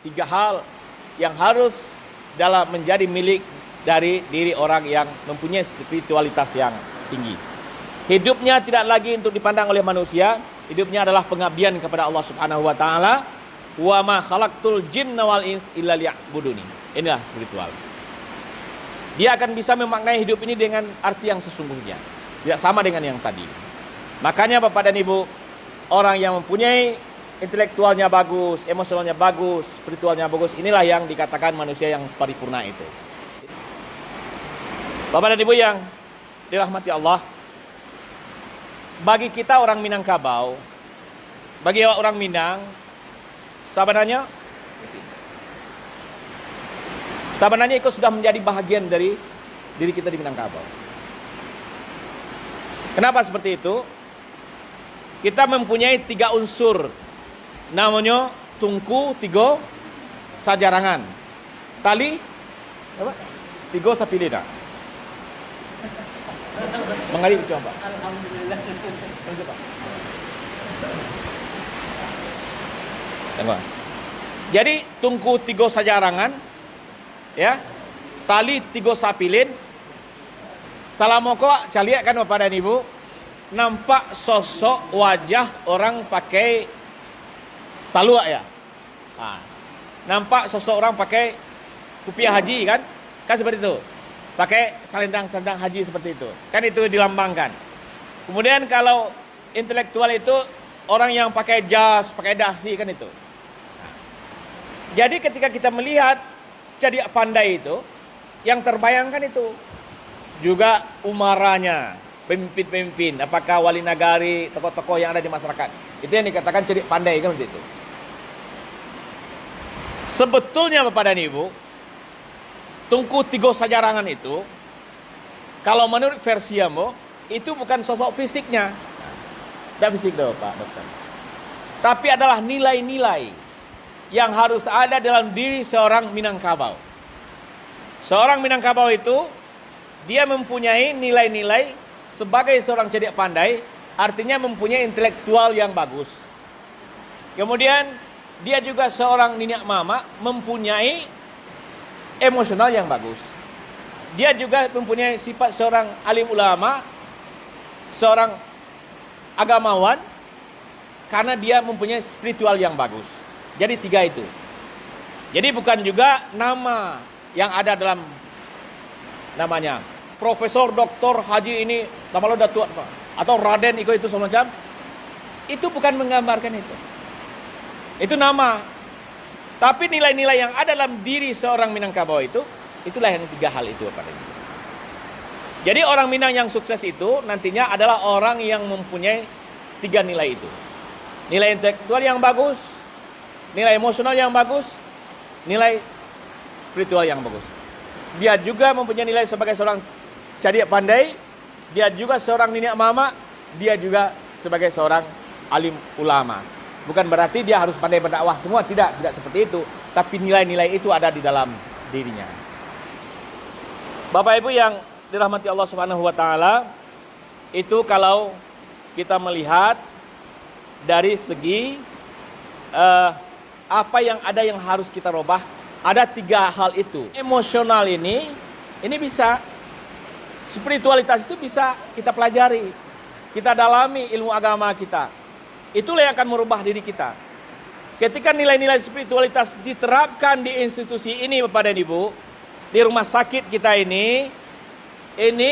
Tiga hal yang harus dalam menjadi milik dari diri orang yang mempunyai spiritualitas yang tinggi. Hidupnya tidak lagi untuk dipandang oleh manusia, hidupnya adalah pengabdian kepada Allah Subhanahu wa taala. Wa ma khalaqtul jinna wal ins illa liya'buduni. Inilah spiritual. Dia akan bisa memaknai hidup ini dengan arti yang sesungguhnya, tidak sama dengan yang tadi. Makanya Bapak dan Ibu, orang yang mempunyai intelektualnya bagus, emosionalnya bagus, spiritualnya bagus, inilah yang dikatakan manusia yang paripurna itu. Bapak dan Ibu yang dirahmati Allah, bagi kita orang Minangkabau, bagi orang Minang, sebenarnya itu sudah menjadi bahagian dari diri kita di Minangkabau. Kenapa seperti itu? Kita mempunyai tiga unsur, namanya tungku tigo sajarangan, tali apa? Tigo sapilina. Mengalir coba. Alhamdulillah. Tengok. Jadi tungku tigo sajarangan, ya, tali tigo sapilin. Salamoko caliak kan Bapak dan Ibu, nampak sosok wajah orang pakai salua ya. Nah, nampak sosok orang pakai kupiah haji kan? Kan seperti itu. Pakai selendang-selendang haji seperti itu. Kan itu dilambangkan. Kemudian kalau intelektual itu orang yang pakai jas, pakai dasi kan itu. Nah, jadi ketika kita melihat jadi pandai itu, yang terbayangkan itu juga umaranya, pemimpin-pemimpin, apakah wali nagari, tokoh-tokoh yang ada di masyarakat. Itu yang dikatakan cerdik pandai kan begitu. Sebetulnya Bapak dan Ibu, tungku tigo sajarangan itu, kalau menurut versi Ambo, itu bukan sosok fisiknya. Tidak fisik dong Pak Dokter. Tapi adalah nilai-nilai yang harus ada dalam diri seorang Minangkabau. Seorang Minangkabau itu, dia mempunyai nilai-nilai sebagai seorang cerdik pandai, artinya mempunyai intelektual yang bagus. Kemudian dia juga seorang niniak mama, mempunyai emosional yang bagus. Dia juga mempunyai sifat seorang alim ulama, seorang agamawan, karena dia mempunyai spiritual yang bagus. Jadi tiga itu. Jadi bukan juga nama yang ada dalam namanya Profesor Doktor Haji ini, nama lo udah tua Pak, atau Raden itu semacam, itu bukan menggambarkan itu. Itu nama. Tapi nilai-nilai yang ada dalam diri seorang Minangkabau itu, itulah yang tiga hal itu Pak. Jadi orang Minang yang sukses itu nantinya adalah orang yang mempunyai tiga nilai itu. Nilai intelektual yang bagus, nilai emosional yang bagus, nilai spiritual yang bagus. Dia juga mempunyai nilai sebagai seorang cerdik pandai, dia juga seorang niniak mama, dia juga sebagai seorang alim ulama. Bukan berarti dia harus pandai berdakwah semua, tidak seperti itu. Tapi nilai-nilai itu ada di dalam dirinya. Bapak Ibu yang dirahmati Allah Subhanahu wa taala, itu kalau kita melihat dari segi apa yang ada yang harus kita rubah, ada tiga hal itu. Emosional ini bisa, spiritualitas itu bisa kita pelajari, kita dalami ilmu agama kita. Itulah yang akan merubah diri kita. Ketika nilai-nilai spiritualitas diterapkan di institusi ini Bapak dan Ibu, di rumah sakit kita ini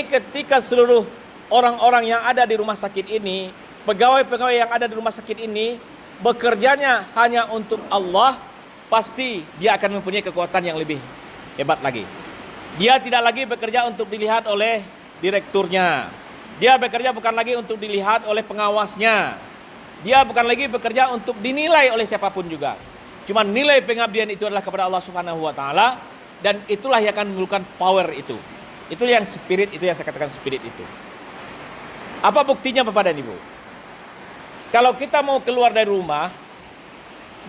ketika seluruh orang-orang yang ada di rumah sakit ini, pegawai-pegawai yang ada di rumah sakit ini, bekerjanya hanya untuk Allah, pasti dia akan mempunyai kekuatan yang lebih hebat lagi. Dia tidak lagi bekerja untuk dilihat oleh direkturnya. Dia bekerja bukan lagi untuk dilihat oleh pengawasnya. Dia bukan lagi bekerja untuk dinilai oleh siapapun juga. Cuma nilai pengabdian itu adalah kepada Allah Subhanahu wa taala, dan itulah yang akan menimbulkan power itu. Itu yang spirit, itu yang saya katakan spirit itu. Apa buktinya Bapak dan Ibu? Kalau kita mau keluar dari rumah,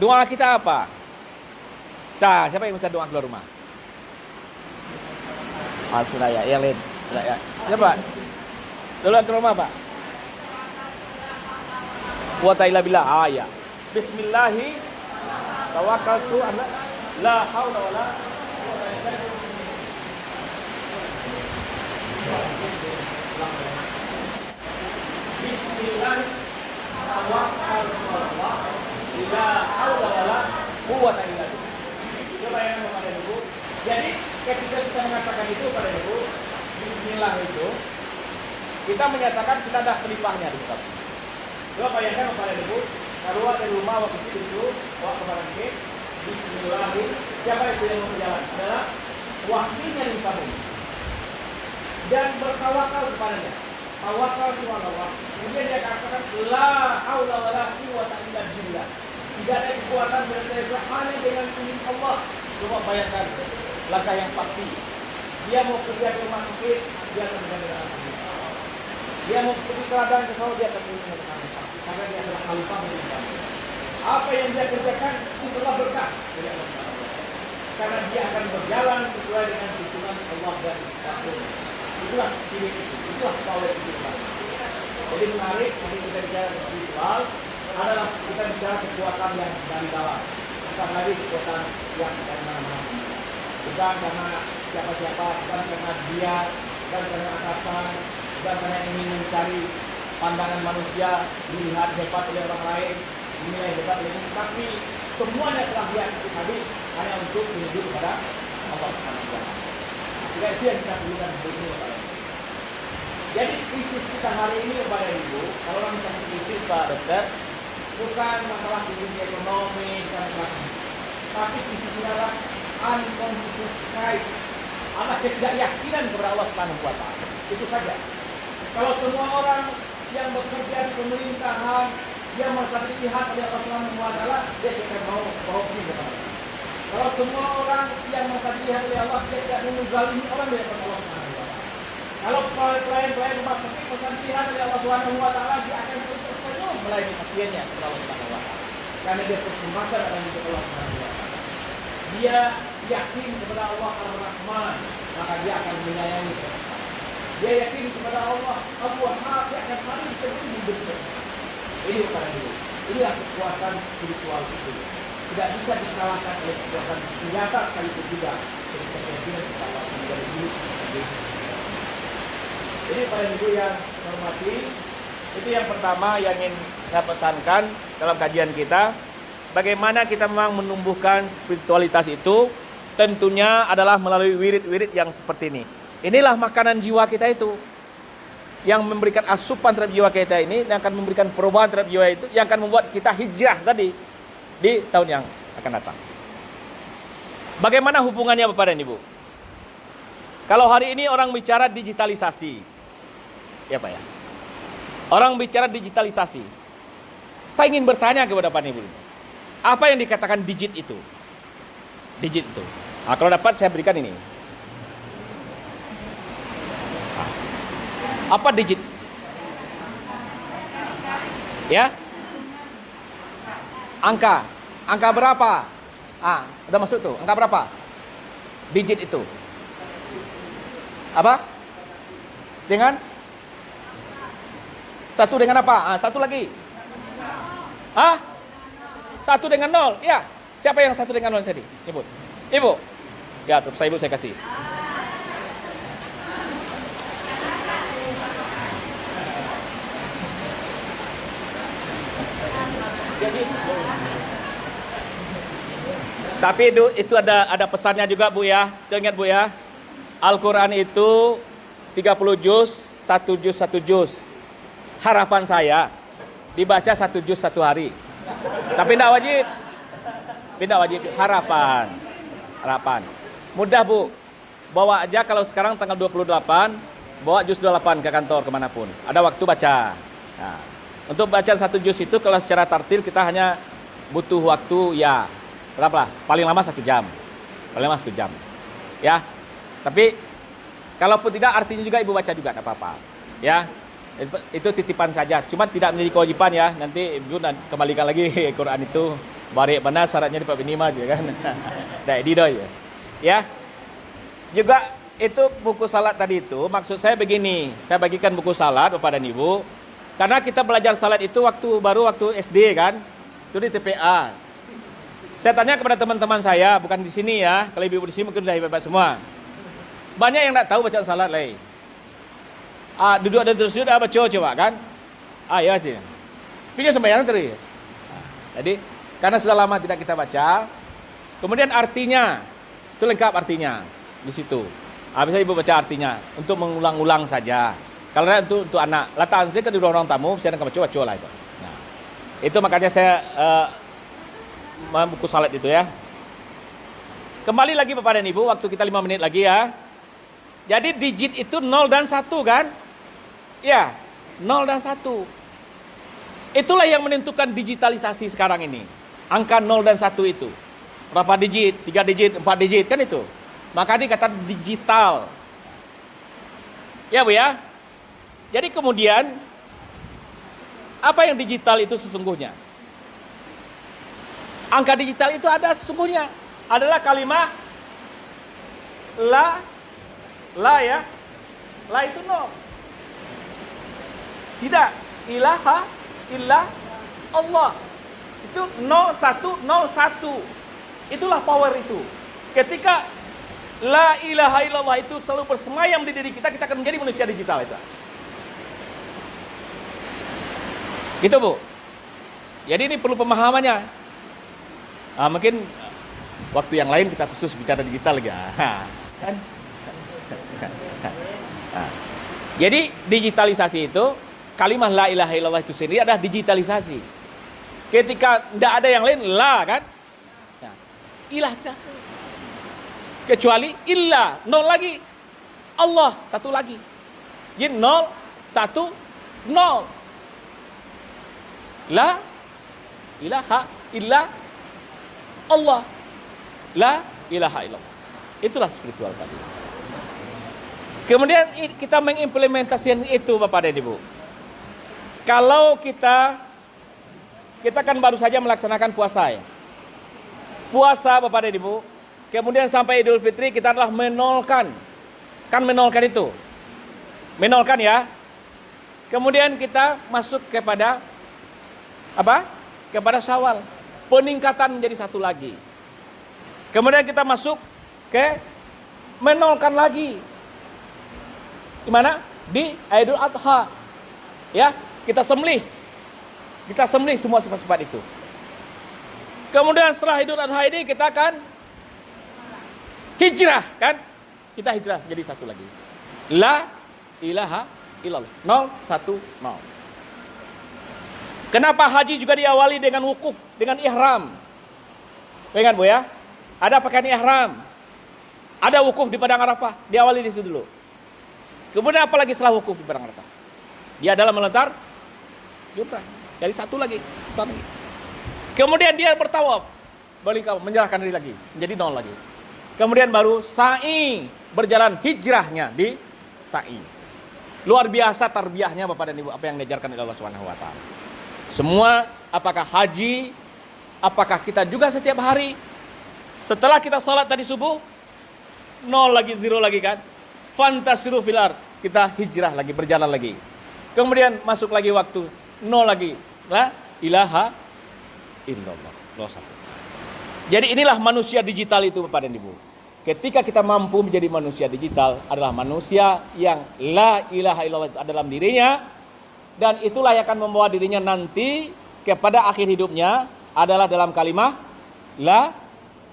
doa kita apa? Siapa yang bisa doa keluar rumah? Al-Suraya, yang lain. Siapa? Doa keluar rumah Pak? Wa ta'ala billah. Ya. Bismillahi Tawakkaltu ala la haula wala quwwata illa billah. Bismillah tawakkaltu ala Allah la haula wala quwwata illa billah. Coba yang kepada Ibu. Jadi ketika kita mengatakan itu pada Ibu, Bismillah itu kita menyatakan kita ada pelipahnya di depan. Coba bayangkan kepada Ibu, keluar dari rumah waktu itu, waktu kemarin Bismillahirrahmanirrahim. Siapa itu yang mau berjalan? Adalah wakilnya di kamu. Dan bertawakal kepadanya. Tawakal kepada Allah. Kemudian dia katakan la haula wala quwwata illa billah. Tidak ada kekuatan berarti hanya dengan izin Allah. Coba bayangkan langkah yang pasti. Dia mau kerja ke rumah sakit, dia akan dengan Allah. Dia mau pergi ke ladang ke sawah, dia akan dengan Allah. Karena dia adalah khalifah Allah. Apa yang dia kerjakan itu adalah berkah dari Allah. Karena dia akan berjalan sesuai dengan tuntunan Allah dan Rasulnya. Itulah spirit itu, itulah power itu. Jadi menarik, tadi kita bicara spiritual adalah kita bicara kekuatan yang dari dalam, bukan lagi kekuatan yang dari mana-mana. Bukan karena siapa-siapa, bukan karena dia, bukan karena atasan, bukan karena ingin mencari pandangan manusia, dilihat hebat oleh orang lain, dinilai hebat oleh orang, tapi semuanya telah dia tadi hanya untuk menuju kepada Allah Subhanahu wa Ta'ala. Tidak itu yang kita perlukan begini, Bapak. Jadi krisis kita hari ini, Bapak dan Ibu, kalau orang kita krisis, Pak Dokter, bukan masalah krisis ekonomi, bukan masalah, tapi krisis ini adalah unconscious crisis, ada ketidakyakinan kepada Allah Subhanahu wa Ta'ala. Itu saja. Kalau semua orang yang bekerja di pemerintahan, dia merasa dilihat oleh Allah Subhanahu wa Ta'ala, dia akan mau korupsi kepada Allah. Kalau semua orang yang merasa dilihat oleh Allah, dia tidak menzalimi orang dari Allah Subhanahu wa Ta'ala. Kalau pelayan-pelayan rumah sakit merasa dilihat oleh Allah Subhanahu wa Ta'ala, dia akan tersenyum melayani pasiennya kepada Allah Subhanahu wa Ta'ala. Karena dia persembahkan akan untuk Allah Subhanahu wa Ta'ala. Dia yakin kepada Allah Ar-Rahman, maka dia akan menyayangi kita. Dia yakin kepada Allah Al-Wahhab, dia akan saling berbudi. Ini bukan dulu. Inilah kekuatan spiritual itu. Tidak bisa dikalahkan oleh kekuatan senjata sekalipun juga. Jadi keyakinan kepada Allah dari dulu. Jadi para ibu yang hormati, itu yang pertama yang ingin saya pesankan dalam kajian kita. Bagaimana kita memang menumbuhkan spiritualitas itu, tentunya adalah melalui wirid-wirid yang seperti ini. Inilah makanan jiwa kita itu, yang memberikan asupan terhadap jiwa kita ini, yang akan memberikan perubahan terhadap jiwa itu, yang akan membuat kita hijrah tadi di tahun yang akan datang. Bagaimana hubungannya Bapak dan Ibu? Kalau hari ini orang bicara digitalisasi, ya Pak ya, orang bicara digitalisasi, saya ingin bertanya kepada Bapak dan Ibu, apa yang dikatakan digit itu? Digit itu. Nah, kalau dapat saya berikan ini. Apa digit? Ya? Angka. Angka berapa? Ah, udah masuk tuh. Angka berapa? Digit itu. Apa? Dengan? Satu dengan apa? Ah, satu lagi. Ah? Satu dengan nol. Ya. Siapa yang satu dengan nol tadi? Ibu. Ibu. Ya, terus saya ibu saya kasih. Jadi, tapi itu ada pesannya juga Bu ya. Ingat Bu ya. Al-Quran itu 30 juz, 1 juz. Harapan saya dibaca 1 juz 1 hari. Tapi tidak wajib. Tidak wajib. Harapan. Mudah Bu. Bawa aja kalau sekarang tanggal 28, bawa juz 28 ke kantor kemanapun. Ada waktu baca. Nah, untuk baca 1 juz itu kalau secara tartil kita hanya butuh waktu ya berapa? Paling lama 1 jam. Paling lama 1 jam. Ya. Tapi kalaupun tidak artinya juga ibu baca juga tidak apa-apa. Ya. Itu titipan saja. Cuma tidak menjadi kewajiban ya. Nanti ibu kembalikan lagi Quran itu. Barik mana syaratnya di Pak Binima aja kan. Dah di doy. Ya. Juga itu buku salat tadi itu maksud saya begini. Saya bagikan buku salat Bapak dan Ibu. Karena kita belajar salat itu waktu SD kan, itu di TPA. Saya tanya kepada teman-teman saya, bukan di sini ya. Kalau ibu di sini mungkin sudah hebat semua. Banyak yang tidak tahu bacaan salat lagi. Duduk ada terus baca coba kan? Ya sih. Pikir sembahyang terus. Jadi karena sudah lama tidak kita baca, kemudian artinya itu lengkap artinya di situ. Bisa ibu baca artinya untuk mengulang-ulang saja. Karena untuk anak, lataan saya ke di ruang tamu, saya akan baca lah itu. Nah, itu makanya saya buku salat itu ya. Kembali lagi Bapak dan Ibu, waktu kita 5 menit lagi ya. Jadi digit itu 0 dan 1 kan? Ya, 0 dan 1. Itulah yang menentukan digitalisasi sekarang ini. Angka 0 dan 1 itu. Berapa digit? 3 digit, 4 digit kan itu. Maka dikata digital. Ya Bu ya. Jadi kemudian apa yang digital itu sesungguhnya? Angka digital itu ada sesungguhnya. Adalah kalimat la ya. La itu 0. Tidak. Ilaha illa Allah. Itu 0101. Itulah power itu. Ketika la ilaha illallah itu selalu bersemayam di diri kita, kita akan menjadi manusia digital itu. Gitu Bu. Jadi ini perlu pemahamannya. Mungkin waktu yang lain kita khusus bicara digital lagi. Kan? Jadi digitalisasi itu, kalimat la ilaha illallah itu sendiri adalah digitalisasi. Ketika tidak ada yang lain, la kan? Nah, ilah kita. Kecuali illa, 0 lagi. Allah, 1 lagi. Jadi 0, 1, 0. La ilaha illa Allah. La ilaha illallah. Itulah spiritual tadi. Kemudian kita mengimplementasikan itu Bapak dan Ibu. Kalau kita kan baru saja melaksanakan puasa ya. Puasa Bapak dan Ibu. Kemudian sampai Idul Fitri kita adalah menolkan. Kan menolkan itu. Menolkan ya. Kemudian kita masuk kepada apa? Kepada Syawal. Peningkatan menjadi 1 lagi. Kemudian kita masuk ke menolkan lagi. Di mana? Di Idul Adha. Ya, kita sembelih. Kita sembelih semua sifat-sifat itu. Kemudian setelah Idul Adha ini kita akan hijrah kan? Kita hijrah jadi 1 lagi. La ilaha illallah. 0, 1, 0. Kenapa haji juga diawali dengan wukuf, dengan ihram? Ingat Bu ya? Ada pakaian ihram. Ada wukuf di Padang Arafah, diawali di situ dulu. Kemudian apalagi setelah wukuf di Padang Arafah? Dia adalah melontar jumrah. Jadi 1 lagi. Kemudian dia bertawaf, balik menyerahkan diri lagi, menjadi 0 lagi. Kemudian baru sa'i, berjalan hijrahnya di sa'i. Luar biasa tarbiyahnya Bapak dan Ibu, apa yang diajarkan oleh Allah Subhanahu wa taala. Semua, apakah haji, apakah kita juga setiap hari setelah kita sholat tadi subuh 0 lagi, 0 lagi kan, fantasiru fil ard, kita hijrah lagi, berjalan lagi. Kemudian masuk lagi waktu 0 lagi, la ilaha illallah, 01. Jadi inilah manusia digital itu Bapak dan Ibu. Ketika kita mampu menjadi manusia digital, adalah manusia yang la ilaha illallah itu ada dalam dirinya. Dan itulah yang akan membawa dirinya nanti kepada akhir hidupnya adalah dalam kalimat la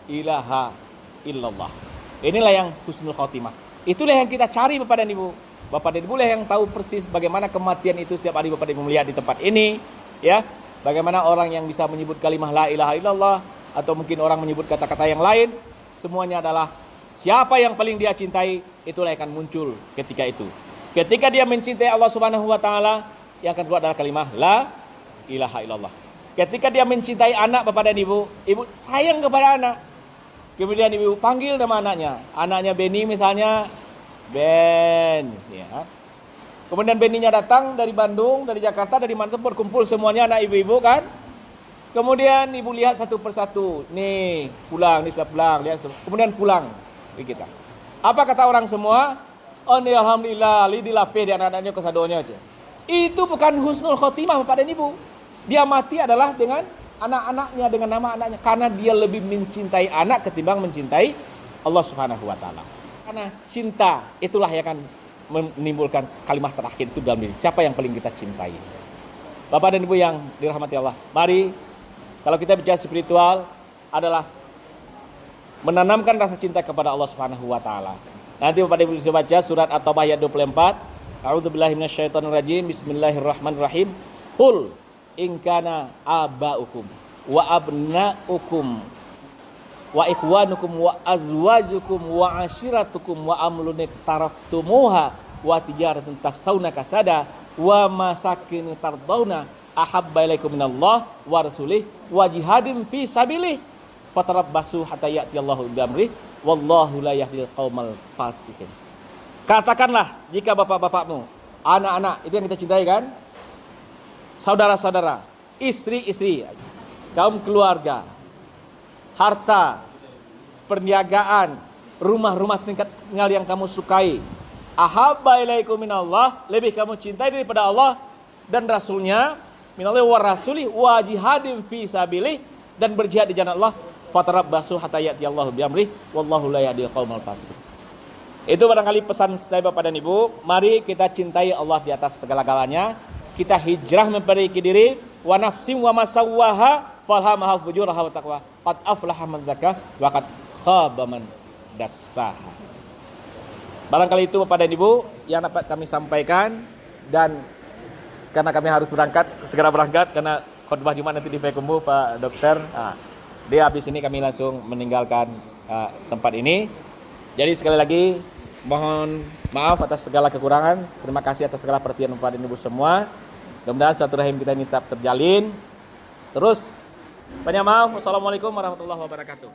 ilaha illallah. Inilah yang husnul khotimah. Itulah yang kita cari Bapak dan Ibu. Bapak dan Ibu lah yang tahu persis bagaimana kematian itu setiap hari Bapak dan Ibu melihat di tempat ini. Ya, bagaimana orang yang bisa menyebut kalimat la ilaha illallah atau mungkin orang menyebut kata-kata yang lain, semuanya adalah siapa yang paling dia cintai, itulah yang akan muncul ketika itu. Ketika dia mencintai Allah Subhanahu wa taala, yang akan keluar adalah kalimat la ilaha illallah. Ketika dia mencintai anak Bapak dan Ibu, ibu sayang kepada anak. Kemudian ibu panggil nama anaknya. Anaknya Beni misalnya, Ben. Ya. Kemudian Beninya datang dari Bandung, dari Jakarta, dari mana berkumpul semuanya anak ibu-ibu kan. Kemudian ibu lihat satu persatu. Nih pulang, nih sudah pulang. Lihat, kemudian pulang kita. Apa kata orang semua? Oh nih alhamdulillah, lidilape di anak-anaknya kesadonya aja. Itu bukan husnul khotimah Bapak dan Ibu. Dia mati adalah dengan anak-anaknya dengan nama anaknya, karena dia lebih mencintai anak ketimbang mencintai Allah Subhanahu wa taala. Karena cinta itulah yang akan menimbulkan kalimat terakhir itu dalam diri. Siapa yang paling kita cintai? Bapak dan Ibu yang dirahmati Allah, mari kalau kita bicara spiritual adalah menanamkan rasa cinta kepada Allah Subhanahu wa taala. Nanti Bapak dan Ibu bisa baca surat At-Taubah ayat 24. A'udzubillahi minasyaitonirrajim. Bismillahirrahmanirrahim. Qul in kana aba'ukum wa abna'ukum wa ikhwanukum wa azwajukum wa ashiratukum wa amlun taraftumuha wa tijaratun taksawna kasada wa masakin tardawna ahabba ilaikum minallah wa rasulih wa jihadin fi sabilih fatarabbasu hatta ya'tiyallahu bi amrih wallahu la yahdil qaumal fasiqin. Katakanlah jika bapak-bapakmu, anak-anak itu yang kita cintai kan, saudara-saudara, istri-istri, kaum keluarga, harta, perniagaan, rumah-rumah tingkat tinggal yang kamu sukai, ahabba ilaikum minallah, lebih kamu cintai daripada Allah dan Rasulnya, minallah wa rasulih wa jihadin fi sabilih, dan berjihad di jalan Allah, fatarabbasu hatta ya'tiyallahu bi amrih wallahu la yahdil qaumal fasiqin. Itu barangkali pesan saya Bapak dan Ibu, mari kita cintai Allah di atas segala-galanya. Kita hijrah memperbaiki diri, wa nafsim wa masawwaha falhamaha fujuraha wa taqwa qad aflaha man dzakah wa qad khaba man dassaha. Barangkali itu Bapak dan Ibu yang dapat kami sampaikan, dan karena kami harus segera berangkat karena khutbah Jumat nanti di Payakumbuh Pak Dokter. Dia habis ini kami langsung meninggalkan tempat ini. Jadi sekali lagi mohon maaf atas segala kekurangan. Terima kasih atas segala perhatian Bapak dan Ibu semua. Mudah-mudahan silaturahim kita ini tetap terjalin. Terus banyak maaf. Wassalamualaikum warahmatullahi wabarakatuh.